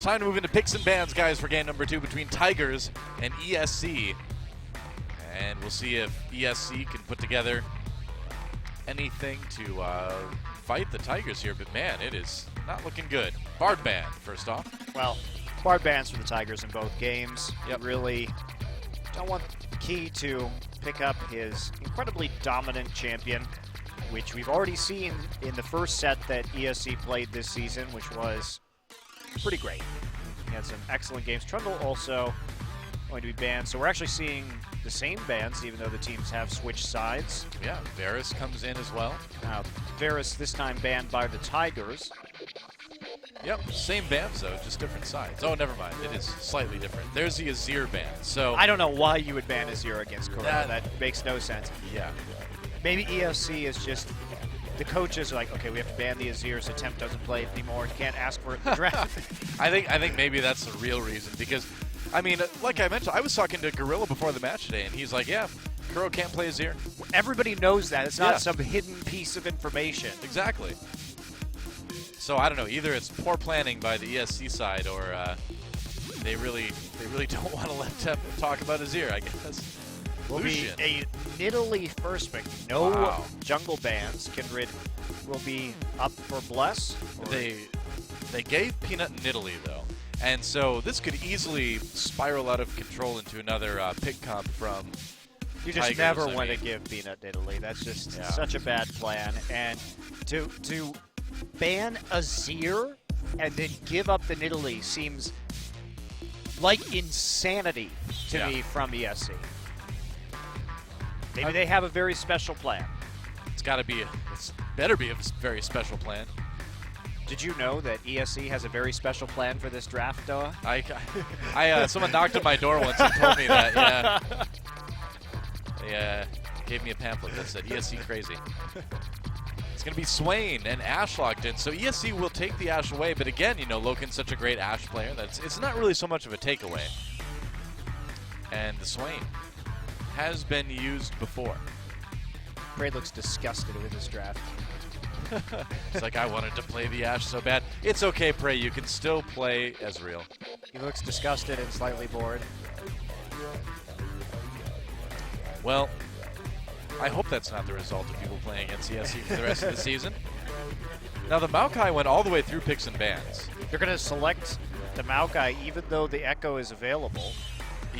Time to move into picks and bans, guys, for game number 2 between Tigers and ESC. And we'll see if ESC can put together anything to fight the Tigers here. But, man, it is not looking good. Bard ban, first off. Well, Bard bans for the Tigers in both games. Yep. You really don't want Key to pick up his incredibly dominant champion, which we've already seen in the first set that ESC played this season, which was pretty great. He had some excellent games. Trundle also going to be banned. So we're actually seeing the same bans, even though the teams have switched sides. Yeah, Varus comes in as well. Varus this time banned by the Tigers. Yep, same bans though, just different sides. Oh, never mind. It is slightly different. There's the Azir ban. So I don't know why you would ban Azir against Corona. That makes no sense. yeah. Maybe ESC is just, the coaches are like, okay, we have to ban the Azir so Temp doesn't play it anymore. He can't ask for it in the draft. I think maybe that's the real reason, because, I mean, like I mentioned, I was talking to Gorilla before the match today, and he's like, yeah, Kuro can't play Azir. Everybody knows that. It's not some hidden piece of information. Exactly. So I don't know, either it's poor planning by the ESC side, or they really don't want to let Temp talk about Azir, I guess. Will be a Nidalee first pick. No jungle bans. Kindred will be up for Bless. They gave Peanut Nidalee though, and so this could easily spiral out of control into another pick comp from You just Tigers, never want to give Peanut Nidalee. That's just such a bad plan. And to ban Azir and then give up the Nidalee seems like insanity to me from ESC. Maybe they have a very special plan. It's better be a very special plan. Did you know that ESC has a very special plan for this draft, Doa? Someone knocked on my door once and told me that. Yeah, they gave me a pamphlet that said ESC crazy. It's going to be Swain and Ashe locked in, so ESC will take the Ashe away. But again, you know, Loken's such a great Ashe player that it's not really so much of a takeaway. And the Swain has been used before. Braid looks disgusted with this draft. It's like, I wanted to play the Ashe so bad. It's okay, Prey. You can still play Ezreal. He looks disgusted and slightly bored. Well, I hope that's not the result of people playing against ESC for the rest of the season. Now, the Maokai went all the way through picks and bans. They're going to select the Maokai even though the Echo is available.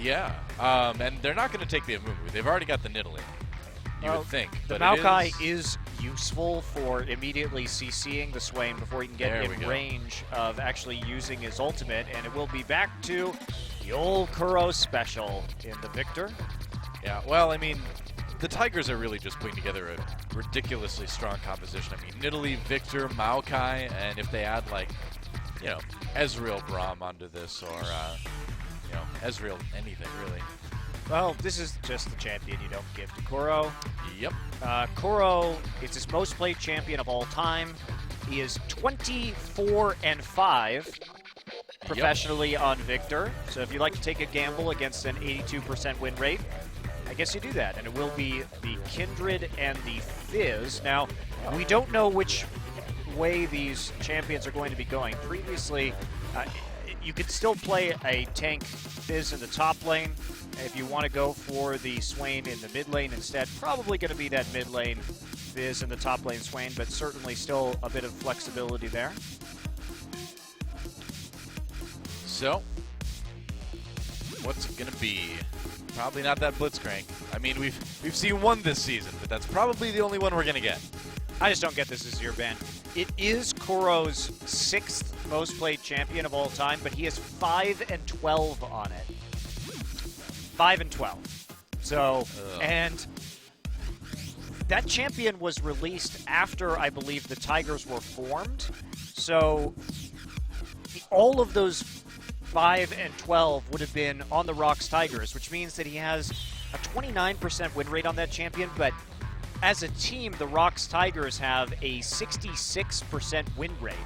Yeah, and they're not going to take the Amumu. They've already got the Nidalee, you would think. The Maokai is useful for immediately CCing the Swain before he can get in range of actually using his ultimate, and it will be back to the old Kuro special in the Victor. Yeah, well, I mean, the Tigers are really just putting together a ridiculously strong composition. I mean, Nidalee, Victor, Maokai, and if they add, like, you know, Ezreal Braum onto this, or, you know, Ezreal anything, really. Well, this is just the champion you don't give to Kuro. Yep. Kuro is his most played champion of all time. He is 24-5 professionally on Victor. So if you like to take a gamble against an 82% win rate, I guess you do that. And it will be the Kindred and the Fizz. Now, we don't know which way these champions are going to be going. Previously, you could still play a tank Fizz in the top lane. If you want to go for the Swain in the mid lane instead, probably going to be that mid lane Fizz in the top lane Swain, but certainly still a bit of flexibility there. So, what's it going to be? Probably not that Blitzcrank. I mean, we've seen one this season, but that's probably the only one we're going to get. I just don't get this Azir ban. It is Kuro's 6th most played champion of all time, but he has 5-12 on it. 5-12. So, and that champion was released after, I believe, the Tigers were formed. So, all of those 5-12 would have been on the ROX Tigers, which means that he has a 29% win rate on that champion, but as a team, the ROX Tigers have a 66% win rate.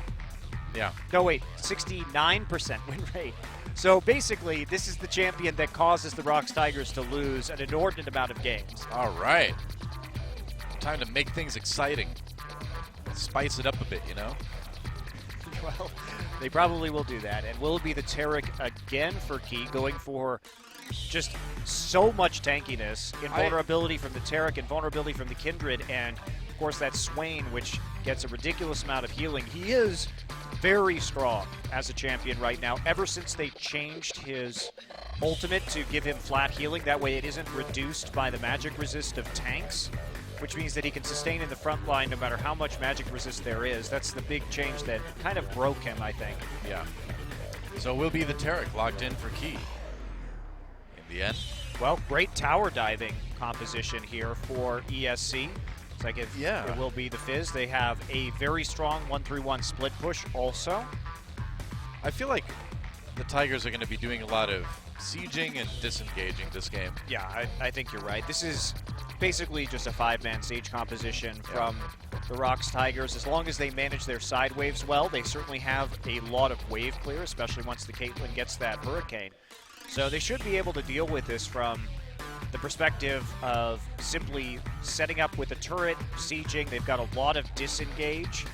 Yeah. No, wait, 69% win rate. So basically, this is the champion that causes the ROX Tigers to lose an inordinate amount of games. All right. Time to make things exciting. Spice it up a bit, you know? Well, They probably will do that. And will it be the Taric again for Key, going for just so much tankiness, invulnerability from the Taric, invulnerability from the Kindred, and of course that Swain, which gets a ridiculous amount of healing. He is very strong as a champion right now, ever since they changed his ultimate to give him flat healing. That way it isn't reduced by the magic resist of tanks, which means that he can sustain in the front line no matter how much magic resist there is. That's the big change that kind of broke him, I think. Yeah. So will be the Taric locked in for Key in the end. Well, great tower diving composition here for ESC. It's like it will be the Fizz. They have a very strong 1-3-1 split push also. I feel like the Tigers are going to be doing a lot of sieging and disengaging this game. Yeah, I think you're right. This is basically just a 5-man siege composition from the ROX Tigers. As long as they manage their side waves well, they certainly have a lot of wave clear, especially once the Caitlyn gets that Hurricane. So they should be able to deal with this from the perspective of simply setting up with a turret, sieging. They've got a lot of disengage.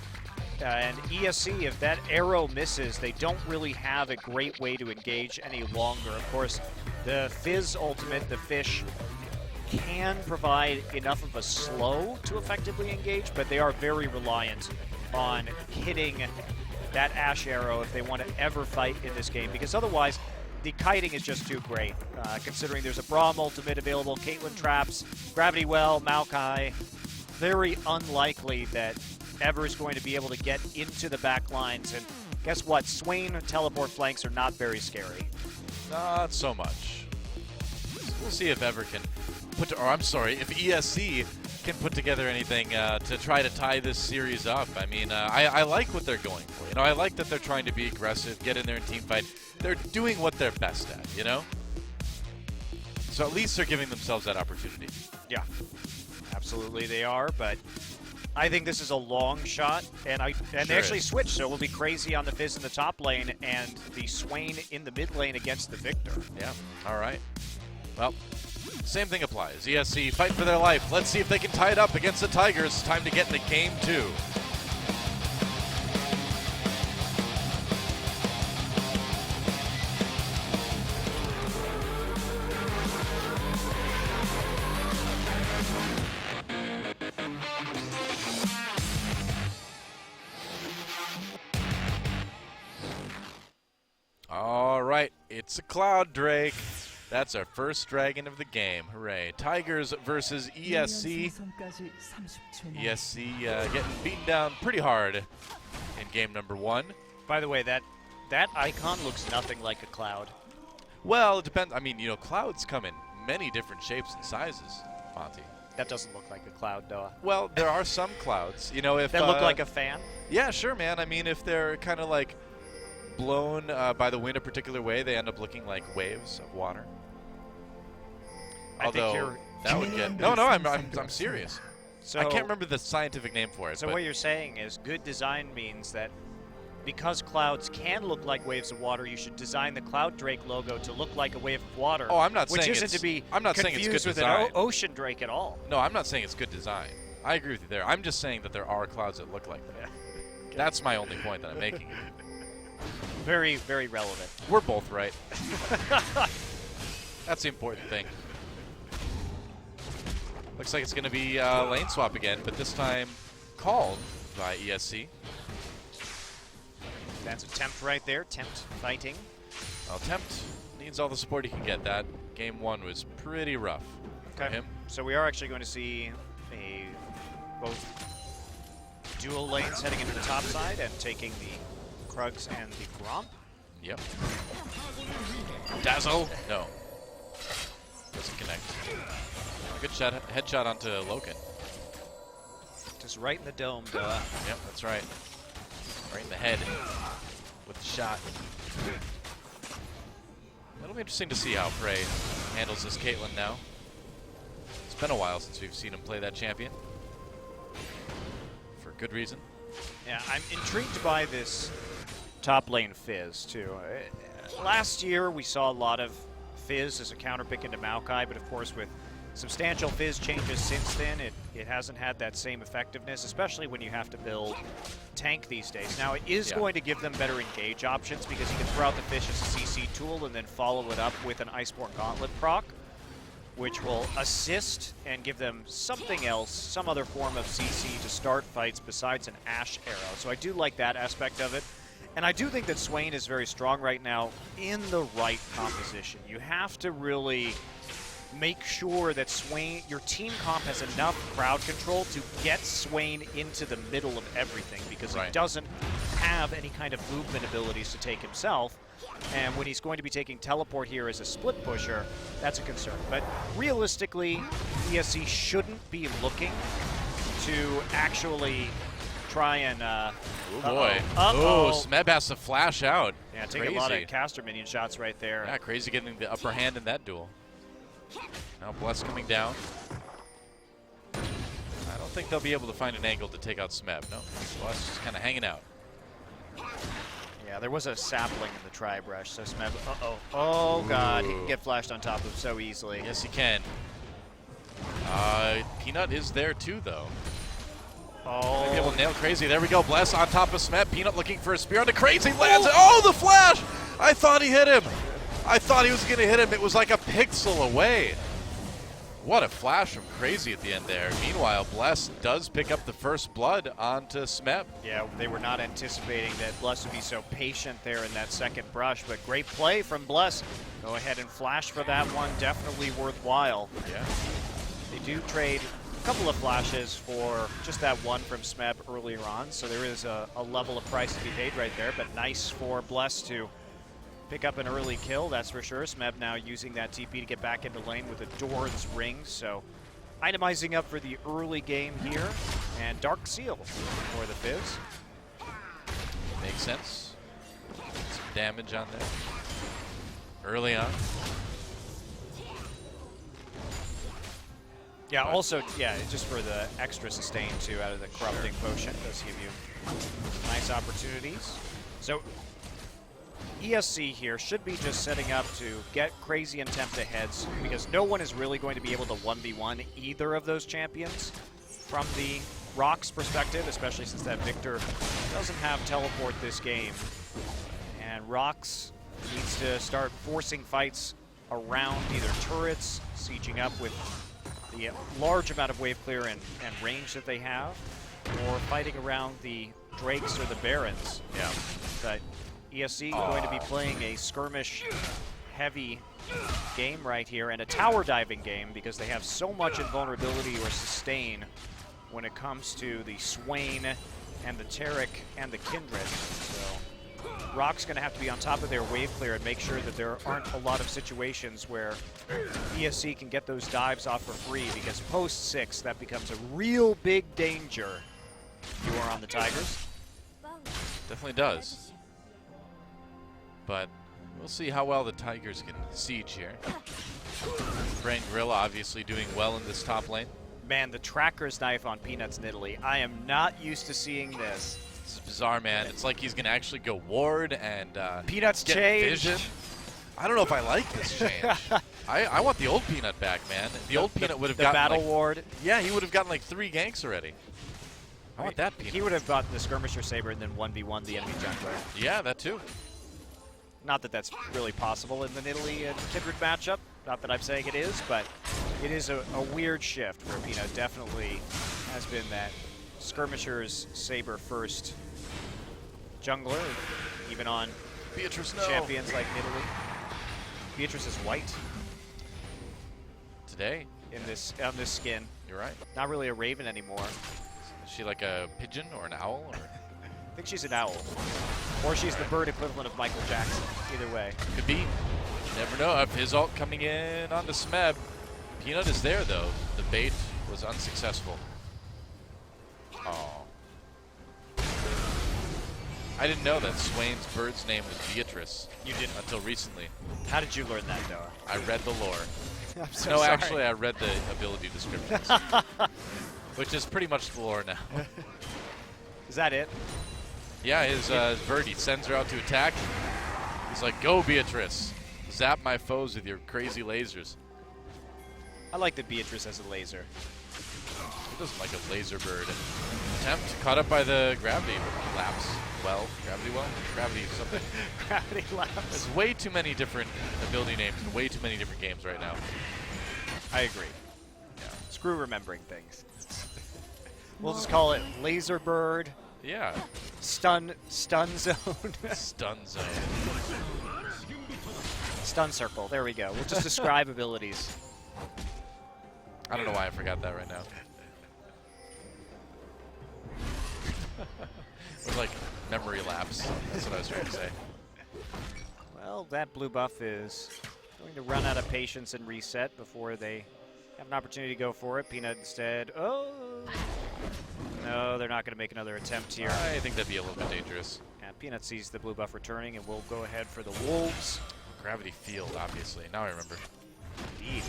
And ESC, if that arrow misses, they don't really have a great way to engage any longer. Of course, the Fizz ultimate, the Fish, can provide enough of a slow to effectively engage, but they are very reliant on hitting that Ashe arrow if they want to ever fight in this game, because otherwise the kiting is just too great, considering there's a Braum ultimate available, Caitlyn traps, Gravity Well, Maokai. Very unlikely that Ever is going to be able to get into the back lines, and guess what? Swain teleport flanks are not very scary. Not so much. We'll see if Ever can put, or I'm sorry, if ESC can put together anything to try to tie this series up. I mean, I like what they're going for. You know, I like that they're trying to be aggressive, get in there and team fight. They're doing what they're best at, you know? So at least they're giving themselves that opportunity. Yeah, absolutely they are, but I think this is a long shot, and they actually switched, so it will be crazy on the Fizz in the top lane and the Swain in the mid lane against the Victor. Yeah, all right. Well, same thing applies. ESC fight for their life. Let's see if they can tie it up against the Tigers. Time to get into game 2. All right, it's a Cloud Drake. That's our first dragon of the game. Hooray. Tigers versus ESC. ESC getting beaten down pretty hard in game number 1. By the way, that icon looks nothing like a cloud. Well, it depends. I mean, you know, clouds come in many different shapes and sizes, Monty. That doesn't look like a cloud, though. Well, there are some clouds. You know, if that look like a fan? Yeah, sure, man. I mean, if they're kind of like blown by the wind a particular way, they end up looking like waves of water. Although that would get I'm serious. So I can't remember the scientific name for it. So what you're saying is good design means that because clouds can look like waves of water, you should design the Cloud Drake logo to look like a wave of water. Oh, I'm not saying which isn't to be I'm not saying it's good with design. an ocean drake at all. No, I'm not saying it's good design. I agree with you there. I'm just saying that there are clouds that look like that. Okay. That's my only point that I'm making. Very, very relevant. We're both right. That's the important thing. Looks like it's going to be lane swap again, but this time called by ESC. That's a Tempt right there. Tempt fighting. Well, Tempt needs all the support he can get. That game 1 was pretty rough for him. So we are actually going to see both dual lanes heading into the top side and taking the Krugs and the Gromp. Yep. Dazzle. No. Doesn't connect. Good shot, headshot onto Loken. Just right in the dome, duh. Yep, that's right. Right in the head with the shot. It'll be interesting to see how Prey handles this Caitlyn now. It's been a while since we've seen him play that champion. For good reason. Yeah, I'm intrigued by this top lane Fizz, too. Last year, we saw a lot of Fizz as a counterpick into Maokai, but of course with substantial Fizz changes since then. It hasn't had that same effectiveness, especially when you have to build tank these days. Now, it is going to give them better engage options because you can throw out the Fish as a CC tool and then follow it up with an Iceborne Gauntlet proc, which will assist and give them something else, some other form of CC to start fights besides an Ashe arrow. So I do like that aspect of it. And I do think that Swain is very strong right now in the right composition. You have to really make sure that Swain, your team comp has enough crowd control to get Swain into the middle of everything because he doesn't have any kind of movement abilities to take himself. And when he's going to be taking teleport here as a split pusher, that's a concern. But realistically, ESC shouldn't be looking to actually try and oh boy. Oh, Smeb has to flash out. Yeah, take a lot of caster minion shots right there. Yeah, Crazy getting the upper hand in that duel. Now Bless coming down. I don't think they'll be able to find an angle to take out Smeb. No, Bless just kind of hanging out. Yeah, there was a sapling in the tri-brush, so Smeb, oh god, he can get flashed on top of so easily. Yes, he can. Peanut is there too, though. Oh. Maybe able to nail Crazy. There we go. Bless on top of Smeb. Peanut looking for a spear on the Crazy. Lands it. Oh, the flash! I thought he hit him. I thought he was going to hit him. It was like a pixel away. What a flash from Crazy at the end there. Meanwhile, Bless does pick up the first blood onto Smeb. Yeah, they were not anticipating that Bless would be so patient there in that second brush, but great play from Bless. Go ahead and flash for that one. Definitely worthwhile. Yeah. They do trade a couple of flashes for just that one from Smeb earlier on, so there is a level of price to be paid right there, but nice for Bless to pick up an early kill, that's for sure. Smeb now using that TP to get back into lane with a Doran's Ring, so itemizing up for the early game here, and Dark Seal for the Fizz. Makes sense. Some damage on there early on. Yeah, also, yeah, just for the extra sustain, too, out of the Corrupting Potion. Does give you nice opportunities. So, ESC here should be just setting up to get Crazy and Tempt aheads, because no one is really going to be able to 1v1 either of those champions from the ROX perspective, especially since that Victor doesn't have teleport this game. And ROX needs to start forcing fights around either turrets, sieging up with the large amount of wave clear and range that they have, or fighting around the Drakes or the Barons. Yeah. But ESC going to be playing a skirmish-heavy game right here, and a tower diving game because they have so much invulnerability or sustain when it comes to the Swain and the Taric and the Kindred. So ROX going to have to be on top of their wave clear and make sure that there aren't a lot of situations where ESC can get those dives off for free, because post 6, that becomes a real big danger if you are on the Tigers. Definitely does. But we'll see how well the Tigers can siege here. Brain Gorilla obviously doing well in this top lane. Man, the Tracker's Knife on Peanut's Nidalee. I am not used to seeing this. This is bizarre, man. It's like he's going to actually go ward and Peanut's get change. vision. I don't know if I like this change. I want the old Peanut back, man. The old Peanut would have gotten battle like, ward. Yeah, he would have gotten like 3 ganks already. I want that Peanut. He would have gotten the Skirmisher Saber and then 1v1 the enemy jungler. Yeah, that too. Not that that's really possible in the Nidalee and Kindred matchup. Not that I'm saying it is, but it is a weird shift where Peanut definitely has been that Skirmisher's Saber first jungler, even on Beatrice, champions like Nidalee. Beatrice is white today in this on this skin. You're right. Not really a raven anymore. Is she like a pigeon or an owl? Or? I think she's an owl. Or she's the bird equivalent of Michael Jackson. Either way. Could be. You never know. If his ult coming in onto Smeb. Peanut is there, though. The bait was unsuccessful. Oh. I didn't know that Swain's bird's name was Beatrice. You didn't? Until recently. How did you learn that, Noah? I read the lore. I'm so no, sorry. actually, I read the ability descriptions. Which is pretty much the lore now. Is that it? Yeah, his bird, he sends her out to attack. He's like, go, Beatrice. Zap my foes with your crazy lasers. I like the Beatrice as a laser. He doesn't like a laser bird. Tempt caught up by the gravity lapse. Well, gravity well? Gravity something. Gravity lapse. There's way too many different ability names in way too many different games right now. I agree. Yeah. Screw remembering things. We'll just call it laser bird. Yeah. Stun zone. Stun zone. Stun circle. There we go. We'll just describe abilities. I don't know why I forgot that right now. It was like memory lapse. That's what I was trying to say. Well, that blue buff is going to run out of patience and reset before they have an opportunity to go for it. Peanut instead. Oh! No, they're not going to make another attempt here. I think that'd be a little bit dangerous. Yeah, Peanut sees the blue buff returning and will go ahead for the Wolves. Gravity field, obviously. Now I remember. Indeed.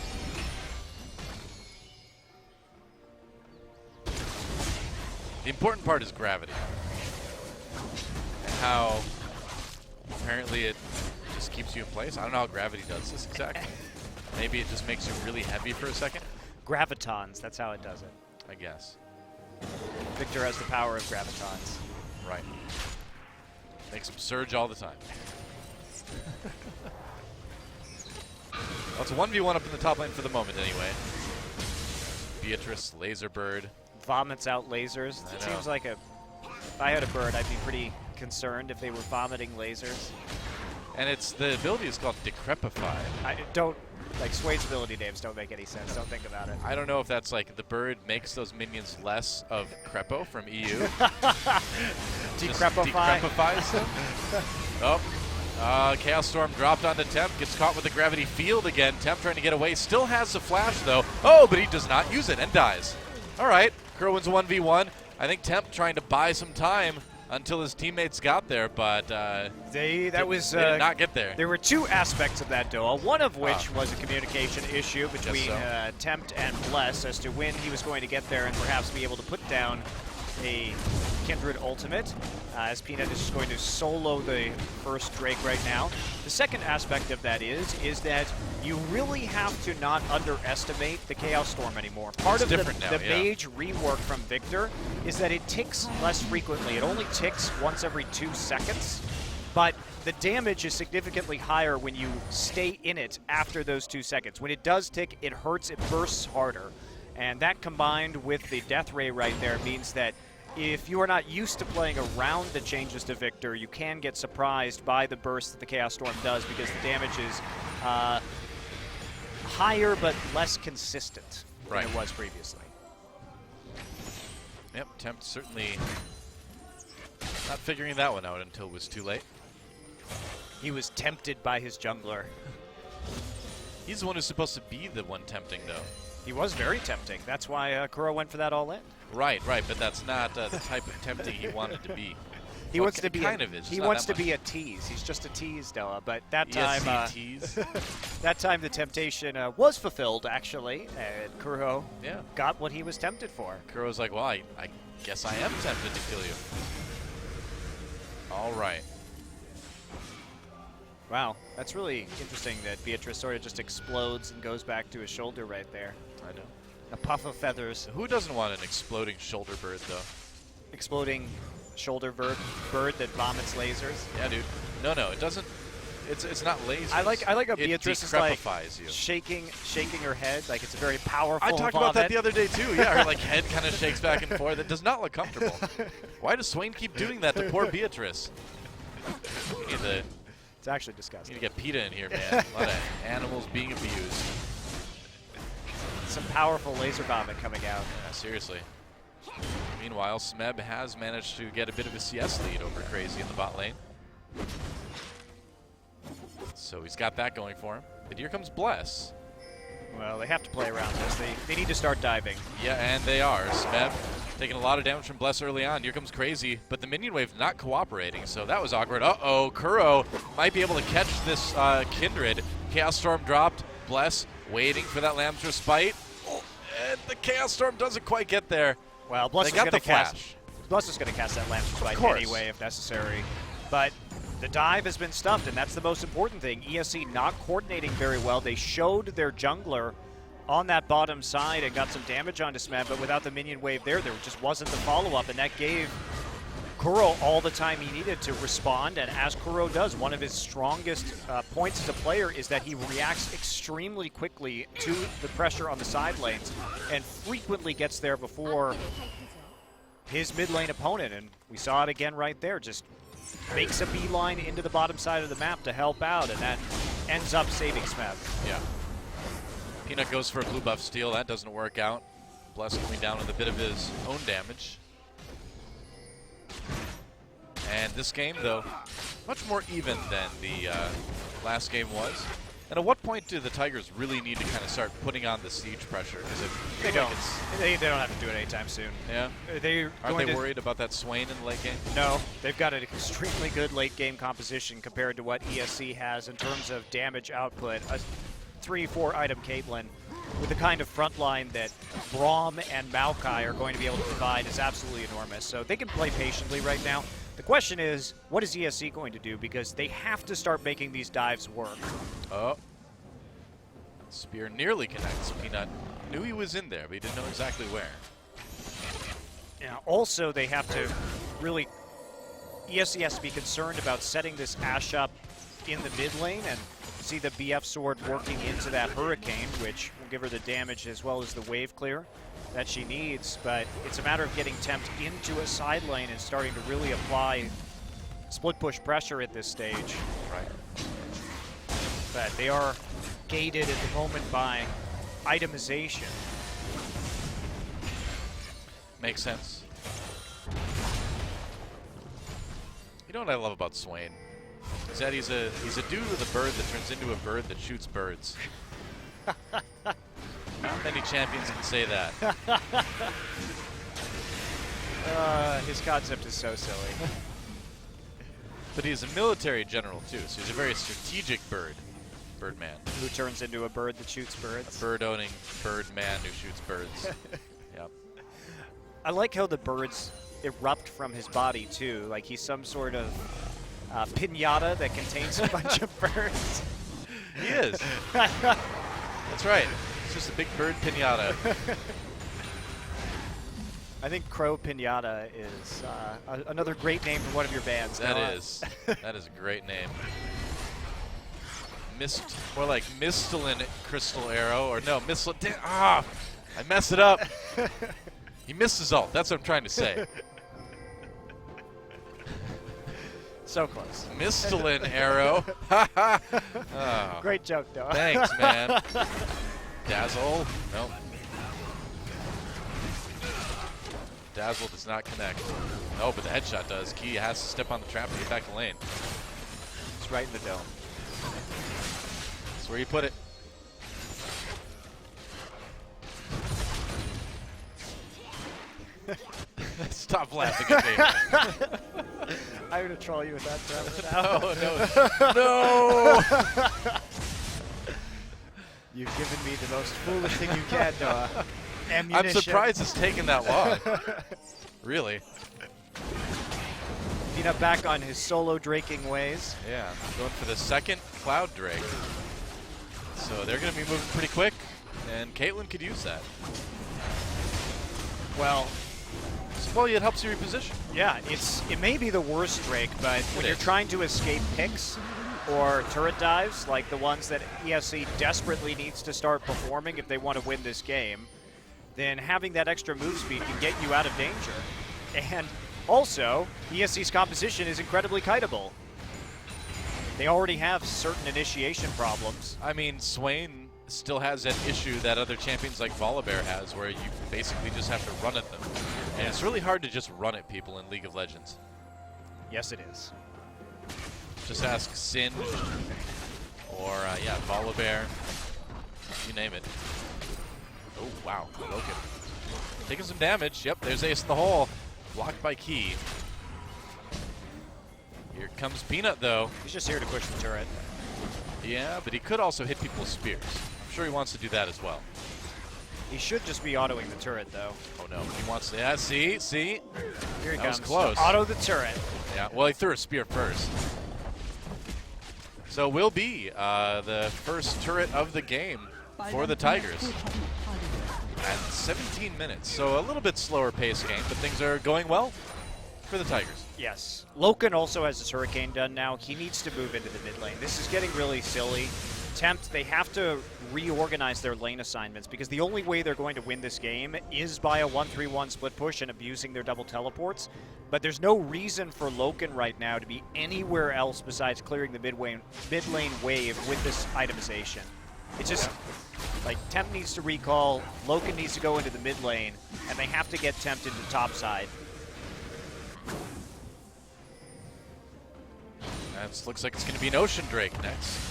The important part is gravity. And how apparently it just keeps you in place. I don't know how gravity does this exactly. Maybe it just makes you really heavy for a second. Gravitons, that's how it does it. I guess. Victor has the power of gravitons. Right. Makes them surge all the time. Well, it's a 1v1 up in the top lane for the moment anyway. Beatrice, Laser Bird. Vomits out lasers. It seems like if I had a bird, I'd be pretty concerned if they were vomiting lasers. And it's the ability is called Decrepify. I don't, like, Swade's ability names don't make any sense. Don't think about it. I don't know if that's like the bird makes those minions less of Crepo from EU. Decrepify. Decrepifies them. Oh. Chaos Storm dropped onto Temp, gets caught with the gravity field again. Temp trying to get away, still has the flash though. Oh, but he does not use it and dies. All right, Crow wins 1v1. I think Temp trying to buy some time until his teammates got there, but they did not get there. There were two aspects of that duel, one of which was a communication issue between Tempt and Bless as to when he was going to get there and perhaps be able to put down a Kindred ultimate, as Peanut is just going to solo the first Drake right now. The second aspect of that is that you really have to not underestimate the Chaos Storm anymore. Part of the mage rework from Victor is that it ticks less frequently. It only ticks once every 2 seconds, but the damage is significantly higher when you stay in it after those 2 seconds. When it does tick, it hurts, it bursts harder. And that combined with the death ray right there means that if you are not used to playing around the changes to Victor, you can get surprised by the burst that the Chaos Storm does because the damage is higher but less consistent than it was previously. Yep, Tempt certainly not figuring that one out until it was too late. He was tempted by his jungler. He's the one who's supposed to be the one tempting, though. He was very tempting. That's why Kuro went for that all in. Right, but that's not the type of tempting he wanted to be. He wants to be he wants to be a tease. He's just a tease, Noah. But that time, that time the temptation was fulfilled actually, and Kuro got what he was tempted for. Kuro's like, well, I guess I am tempted to kill you. All right. Wow, that's really interesting that Beatrice sort of just explodes and goes back to his shoulder right there. I know. A puff of feathers. Who doesn't want an exploding shoulder bird, though? Exploding shoulder bird that vomits lasers? Yeah, dude. No, it doesn't. It's not lasers. I like how Beatrice is like you. shaking her head like it's a very powerful I talked about that the other day too. Yeah, her like head kind of shakes back and forth. It does not look comfortable. Why does Swain keep doing that to poor Beatrice? It's actually disgusting. You need to get PETA in here, man. A lot of animals being abused. Some powerful laser vomit coming out. Yeah, seriously. Meanwhile, Smeb has managed to get a bit of a CS lead over Crazy in the bot lane. So he's got that going for him. But here comes Bless. Well, they have to play around this. They need to start diving. Yeah, and they are. Smeb taking a lot of damage from Bless early on. Here comes Crazy, but the minion wave not cooperating, so that was awkward. Uh-oh, Kuro might be able to catch this Kindred. Chaos Storm dropped. Bless waiting for that Lamb's Respite. Oh, and the Chaos Storm doesn't quite get there. Well, Bless is going to cast that Lamb's Respite anyway if necessary. But the dive has been stuffed, and that's the most important thing. ESC not coordinating very well. They showed their jungler on that bottom side and got some damage onto Smed, but without the minion wave there just wasn't the follow-up, and that gave Kuro all the time he needed to respond, and as Kuro does, one of his strongest points as a player is that he reacts extremely quickly to the pressure on the side lanes and frequently gets there before his mid lane opponent, and we saw it again right there, just makes a beeline into the bottom side of the map to help out, and that ends up saving Smed. Yeah. Peanut goes for a blue buff steal. That doesn't work out. Bless coming down with a bit of his own damage. And this game, though, much more even than the last game was. And at what point do the Tigers really need to kind of start putting on the siege pressure? They don't. They don't have to do it anytime soon. Yeah? Aren't they worried about that Swain in the late game? No. They've got an extremely good late game composition compared to what ESC has in terms of damage output. A 3-4 item Caitlyn with the kind of front line that Braum and Maokai are going to be able to provide is absolutely enormous. So they can play patiently right now. The question is, what is ESC going to do? Because they have to start making these dives work. Oh. Spear nearly connects. Peanut knew he was in there, but he didn't know exactly where. Now, also, they have to really... ESC has to be concerned about setting this Ashe up in the mid lane and see the BF sword working into that Hurricane, which will give her the damage as well as the wave clear that she needs, but it's a matter of getting Tempt into a side lane and starting to really apply split push pressure at this stage. Right. But they are gated at the moment by itemization. Makes sense. You know what I love about Swain? Is that he's a dude with a bird that turns into a bird that shoots birds. Not many champions can say that. His concept is so silly. But he's a military general too, so he's a very strategic birdman. Who turns into a bird that shoots birds. A bird-owning birdman who shoots birds. Yep. I like how the birds erupt from his body too, like he's some sort of pinata that contains a bunch of birds. He is. That's right. It's just a big bird pinata. I think Crow Pinata is another great name for one of your bands. That is. That is a great name. More like Mistlin Crystal Arrow, or no, Mistlin. I messed it up. He missed his ult. That's what I'm trying to say. So close. Mistlin Arrow. Oh. Great joke, though. Thanks, man. Dazzle. Nope. Dazzle does not connect. No, but the headshot does. Key has to step on the trap to get back to lane. It's right in the dome. That's where you put it. Stop laughing at me. I'm going to troll you with that forever now. No. You've given me the most foolish thing you can, Noah. Ammunition. I'm surprised it's taken that long. Really. Peanut back on his solo draking ways. Yeah, going for the second Cloud Drake. So they're going to be moving pretty quick, and Caitlyn could use that. Well, it helps you reposition. Yeah, it may be the worst Drake, but when you're trying to escape picks or turret dives, like the ones that ESC desperately needs to start performing if they want to win this game, then having that extra move speed can get you out of danger. And also, ESC's composition is incredibly kiteable. They already have certain initiation problems. I mean, Swain still has that issue that other champions like Volibear has, where you basically just have to run at them. And it's really hard to just run at people in League of Legends. Yes, it is. Just ask Singed, or yeah, Volibear, you name it. Oh, wow, Logan. Taking some damage. Yep, there's Ace in the hole. Blocked by Key. Here comes Peanut, though. He's just here to push the turret. Yeah, but he could also hit people with spears. I'm sure he wants to do that as well. He should just be autoing the turret, though. Oh, no. He wants to. Yeah, see? Here he that comes. Was close. Auto the turret. Yeah, well, he threw a spear first. So will be the first turret of the game for the Tigers. At 17 minutes, so a little bit slower pace game, but things are going well for the Tigers. Yes. Loken also has his Hurricane done now. He needs to move into the mid lane. This is getting really silly. Tempt, they have to reorganize their lane assignments because the only way they're going to win this game is by a 1-3-1 split push and abusing their double teleports. But there's no reason for Loken right now to be anywhere else besides clearing the mid lane wave with this itemization. It's just like Tempt needs to recall, Loken needs to go into the mid lane, and they have to get Tempt into top side. That looks like it's going to be an Ocean Drake next.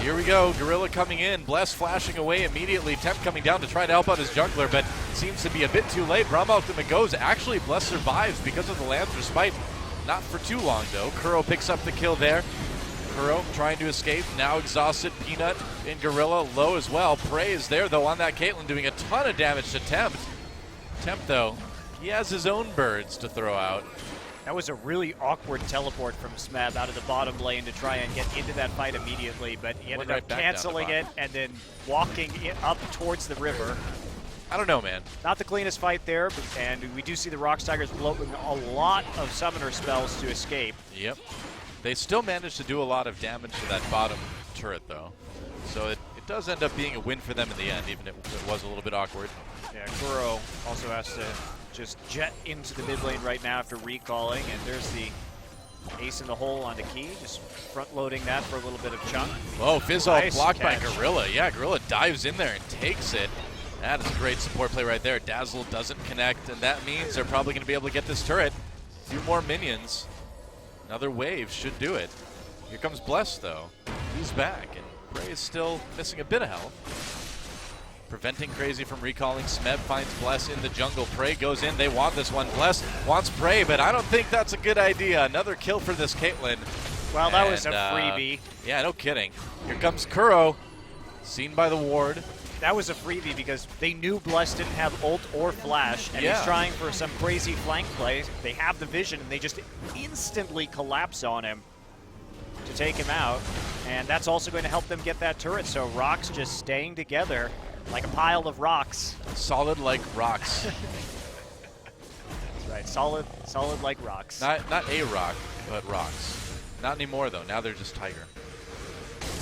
Here we go, Gorilla coming in, Bless flashing away immediately, Tempt coming down to try to help out his jungler, but seems to be a bit too late. Braum ultimate goes, actually Bless survives because of the Lancer Spite. Not for too long though, Kuro picks up the kill there. Kuro trying to escape, now exhausted, Peanut and Gorilla low as well. Prey is there though on that Caitlyn doing a ton of damage to Tempt. Tempt though, he has his own birds to throw out. That was a really awkward teleport from Smeb out of the bottom lane to try and get into that fight immediately, but he ended up canceling it and then walking it up towards the river. I don't know, man. Not the cleanest fight there, and we do see the ROX Tigers blowing a lot of summoner spells to escape. Yep. They still managed to do a lot of damage to that bottom turret, though. So it does end up being a win for them in the end, even if it was a little bit awkward. Yeah, Kuro also has to just jet into the mid lane right now after recalling, and there's the ace in the hole onto Key, just front-loading that for a little bit of chunk. Oh, Fizzle Nice blocked catch. by Gorilla. Yeah, Gorilla dives in there and takes it. That is a great support play right there. Dazzle doesn't connect, and that means they're probably going to be able to get this turret. A few more minions. Another wave should do it. Here comes Bless, though. He's back, and Prey is still missing a bit of health. Preventing Crazy from recalling. Smeb finds Bless in the jungle. Prey goes in. They want this one. Bless wants Prey, but I don't think that's a good idea. Another kill for this Caitlyn. Well, that was a freebie. Yeah, no kidding. Here comes Kuro, seen by the ward. That was a freebie because they knew Bless didn't have ult or flash, and he's trying for some crazy flank play. They have the vision, and they just instantly collapse on him to take him out. And that's also going to help them get that turret, so ROX just staying together like a pile of rocks. Solid like rocks. That's right, solid like rocks. Not a rock, but rocks. Not anymore, though. Now they're just tiger.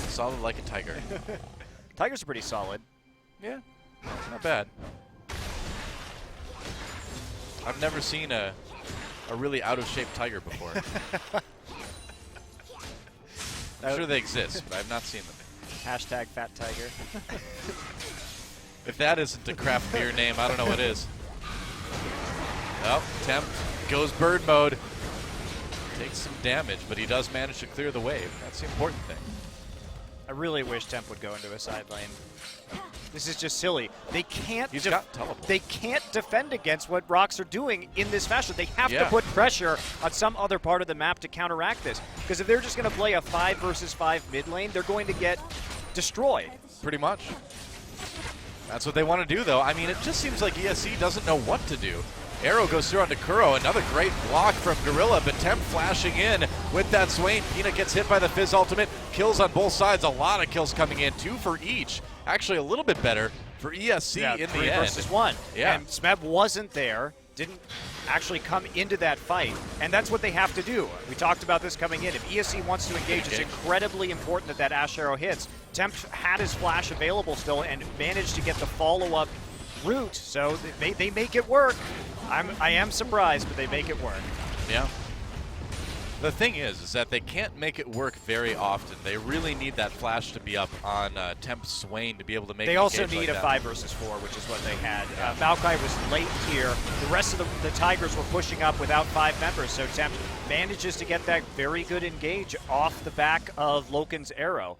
Solid like a tiger. Tigers are pretty solid. Yeah, not bad. I've never seen a really out-of-shape tiger before. I'm sure they exist, but I've not seen them. Hashtag fat tiger. If that isn't a craft beer name, I don't know what is. Oh, Tempt goes bird mode. Takes some damage, but he does manage to clear the wave. That's the important thing. I really wish Temp would go into a side lane. This is just silly. They can't. He's got teleport. They can't defend against what ROX are doing in this fashion. They have to put pressure on some other part of the map to counteract this. Because if they're just going to play a 5 versus 5 mid lane, they're going to get destroyed. Pretty much. That's what they want to do, though. I mean, it just seems like ESC doesn't know what to do. Arrow goes through onto Kuro. Another great block from Gorilla, but Temp flashing in with that Swain. Peanut gets hit by the Fizz ultimate. Kills on both sides. A lot of kills coming in. 2 for each. Actually, a little bit better for ESC in the end. 3 versus 1. Yeah. And Smeb wasn't there. Didn't actually come into that fight. And that's what they have to do. We talked about this coming in. If ESC wants to engage, it's incredibly important that that Ash Arrow hits. Temp had his flash available still and managed to get the follow-up route. So they make it work. I am surprised, but they make it work. Yeah. The thing is that they can't make it work very often. They really need that flash to be up on Temp Swain to be able to make it. They also need a 5 versus 4, which is what they had. Maokai was late here. The rest of the Tigers were pushing up without 5 members, so Temp manages to get that very good engage off the back of Loken's arrow.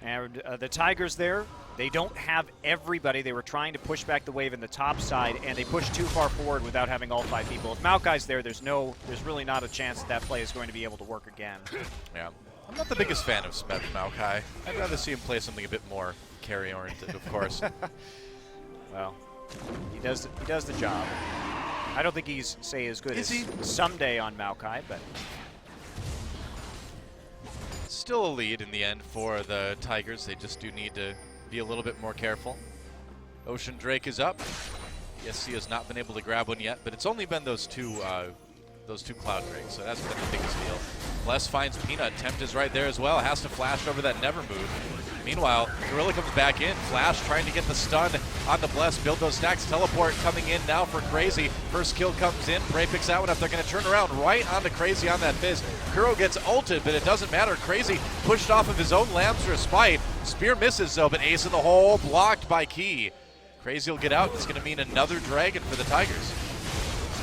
And the Tigers there, they don't have everybody. They were trying to push back the wave in the top side, and they pushed too far forward without having all 5 people. If Maokai's there, there's really not a chance that play is going to be able to work again. Yeah. I'm not the biggest fan of Smeb Maokai. I'd rather see him play something a bit more carry-oriented, of course. Well, he does the job. I don't think he's, say, as good as someday on Maokai, but... Still a lead in the end for the Tigers. They just do need to be a little bit more careful. Ocean Drake is up. ESC has not been able to grab one yet, but it's only been those two Cloud Drakes, so that's been the biggest deal. Bless finds Peanut. Tempt is right there as well. Has to flash over that Never move. Meanwhile, Gorilla comes back in. Flash trying to get the stun on the Bless. Build those stacks. Teleport coming in now for Crazy. First kill comes in. Prey picks that one up. They're going to turn around right onto Crazy on that Fizz. Kuro gets ulted, but it doesn't matter. Crazy pushed off of his own Lambs for a spite. Spear misses though, but Ace in the hole blocked by Key. Crazy will get out. It's going to mean another Dragon for the Tigers.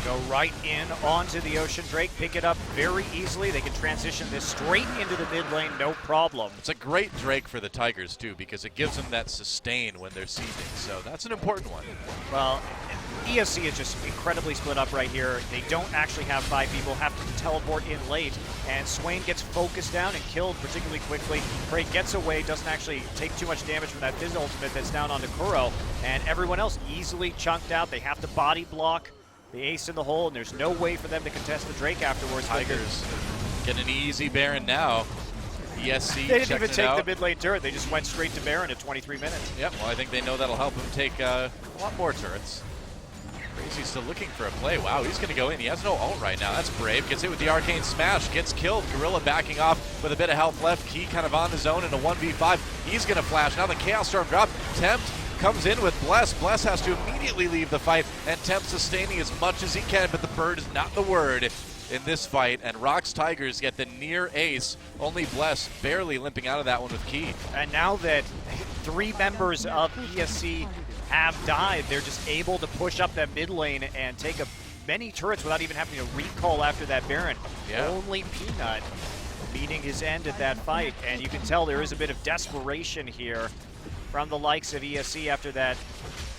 Go right in onto the Ocean Drake, pick it up very easily. They can transition this straight into the mid lane, no problem. It's a great Drake for the Tigers too, because it gives them that sustain when they're sieging, so that's an important one. Well, ESC is just incredibly split up right here. They don't actually have 5 people, have to teleport in late, and Swain gets focused down and killed particularly quickly. Prey gets away, doesn't actually take too much damage from that Fizz ultimate that's down onto Kuro, and everyone else easily chunked out. They have to body block the Ace in the hole, and there's no way for them to contest the Drake afterwards. Tigers get an easy Baron now. ESC they didn't even take out. the mid lane turret. They just went straight to Baron at 23 minutes. Yep, well, I think they know that'll help them take a lot more turrets. Crazy's still looking for a play. Wow, he's going to go in. He has no ult right now. That's brave. Gets hit with the Arcane Smash. Gets killed. Gorilla backing off with a bit of health left. Key kind of on his own in a 1v5. He's going to flash. Now the Chaos Storm drop. Tempt comes in with Bless. Bless has to immediately leave the fight, and Tempt sustaining as much as he can, but the bird is not the word in this fight, and ROX Tigers get the near ace. Only Bless barely limping out of that one with Key. And now that 3 members of ESC have died, they're just able to push up that mid lane and take many turrets without even having to recall after that Baron. Yeah. Only Peanut meeting his end at that fight, and you can tell there is a bit of desperation here from the likes of ESC after that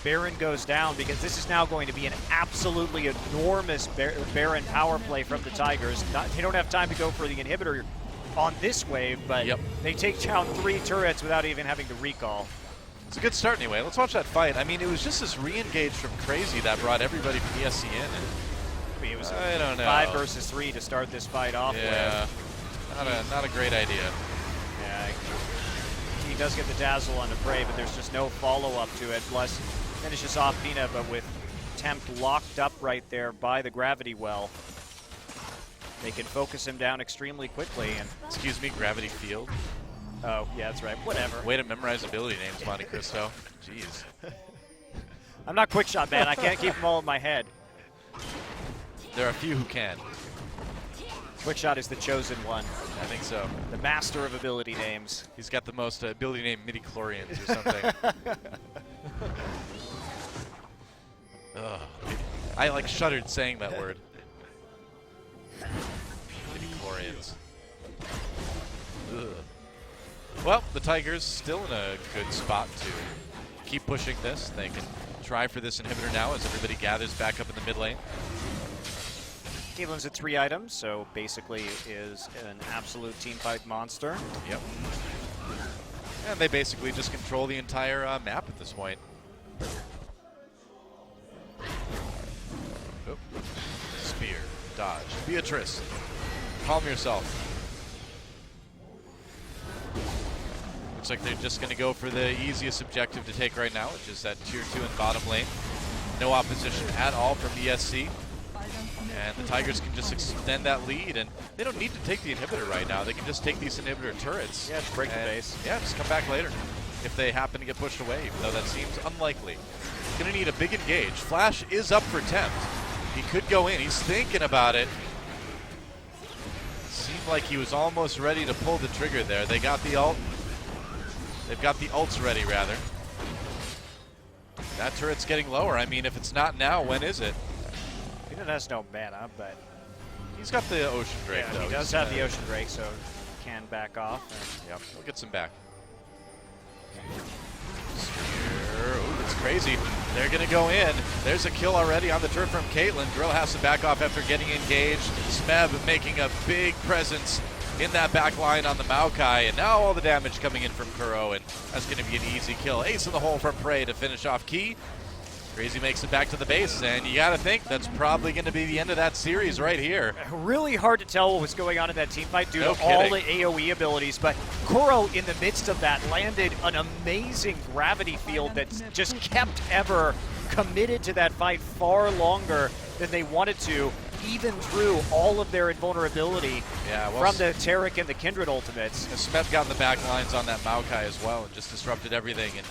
Baron goes down, because this is now going to be an absolutely enormous Baron power play from the Tigers. They don't have time to go for the inhibitor on this wave, but they take down 3 turrets without even having to recall. It's a good start anyway. Let's watch that fight. I mean, it was just this re-engage from Crazy that brought everybody from ESC in. And I mean, it was I don't know. 5 versus 3 to start this fight off with. Not a great idea. Yeah, he does get the dazzle on the Prey, but there's just no follow-up to it. Bless finishes off Peanut, but with Tempt locked up right there by the gravity well, they can focus him down extremely quickly. And excuse me, Gravity Field. Oh, yeah, that's right. Whatever. Way to memorize ability names, Monte Cristo. Jeez. I'm not Quickshot, man. I can't keep them all in my head. There are a few who can. Quickshot is the chosen one. I think so. The master of ability names. He's got the most ability name midi-chlorians or something. Ugh. I like shuddered saying that word. Midi-chlorians. Ugh. Well, the Tigers still in a good spot to keep pushing this. They can try for this inhibitor now as everybody gathers back up in the mid lane. Caitlin's at 3 items, so basically is an absolute team fight monster. Yep. And they basically just control the entire map at this point. Oop. Spear, dodge, Beatrice, calm yourself. Looks like they're just going to go for the easiest objective to take right now, which is that tier 2 in bottom lane. No opposition at all from ESC. And the Tigers can just extend that lead, and they don't need to take the inhibitor right now. They can just take these inhibitor turrets. Yeah, just break the base. Yeah, just come back later if they happen to get pushed away, even though that seems unlikely. Going to need a big engage. Flash is up for Tempt. He could go in. He's thinking about it. Seemed like he was almost ready to pull the trigger there. They got the ult. They've got the ults ready, rather. That turret's getting lower. I mean, if it's not now, when is it? Peanut has no mana, but he's got the Ocean Drake, though. He does have the Ocean Drake, so he can back off. Yep, he'll get some back. Ooh, it's crazy. They're going to go in. There's a kill already on the turret from Caitlyn. Drill has to back off after getting engaged. Smeb making a big presence in that back line on the Maokai, and now all the damage coming in from Kuro, and that's going to be an easy kill. Ace in the hole from Prey to finish off Key. Crazy makes it back to the base, and you got to think that's probably going to be the end of that series right here. Really hard to tell what was going on in that team fight due to all the AoE abilities, but Kuro in the midst of that landed an amazing gravity field that just kept Ever committed to that fight far longer than they wanted to, even through all of their invulnerability from the Taric and the Kindred ultimates. Smeb got in the back lines on that Maokai as well and just disrupted everything. And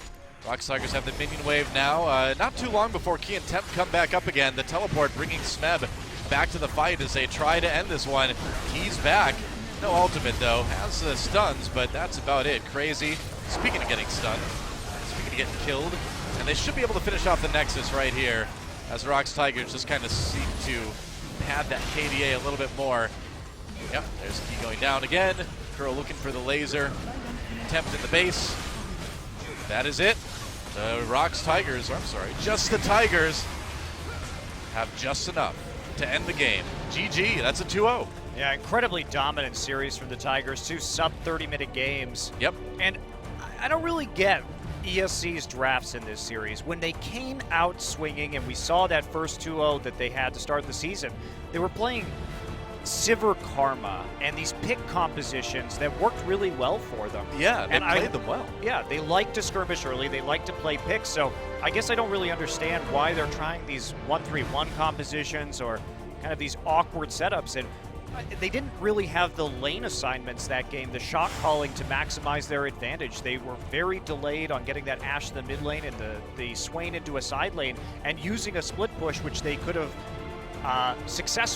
ROX Tigers have the minion wave now. Not too long before Key and Temp come back up again. The teleport bringing Smeb back to the fight as they try to end this one. Key's back. No ultimate though. Has the stuns, but that's about it. Crazy. Speaking of getting stunned, speaking of getting killed, and they should be able to finish off the Nexus right here as ROX Tigers just kind of seem to pad that KDA a little bit more. Yep, there's Key going down again. Kuro looking for the laser. Temp in the base. That is it. The ROX Tigers, or I'm sorry, just the Tigers have just enough to end the game. GG, that's a 2-0. Yeah, incredibly dominant series from the Tigers. 2 sub-30-minute games. Yep. And I don't really get ESC's drafts in this series. When they came out swinging and we saw that first 2-0 that they had to start the season, they were playing Sivir Karma and these pick compositions that worked really well for them. Yeah, they played them well. Yeah, they like to skirmish early, they like to play picks, so I guess I don't really understand why they're trying these 1-3-1 compositions or kind of these awkward setups. And they didn't really have the lane assignments that game, the shot calling to maximize their advantage. They were very delayed on getting that Ashe to the mid lane and the Swain into a side lane and using a split push, which they could have successfully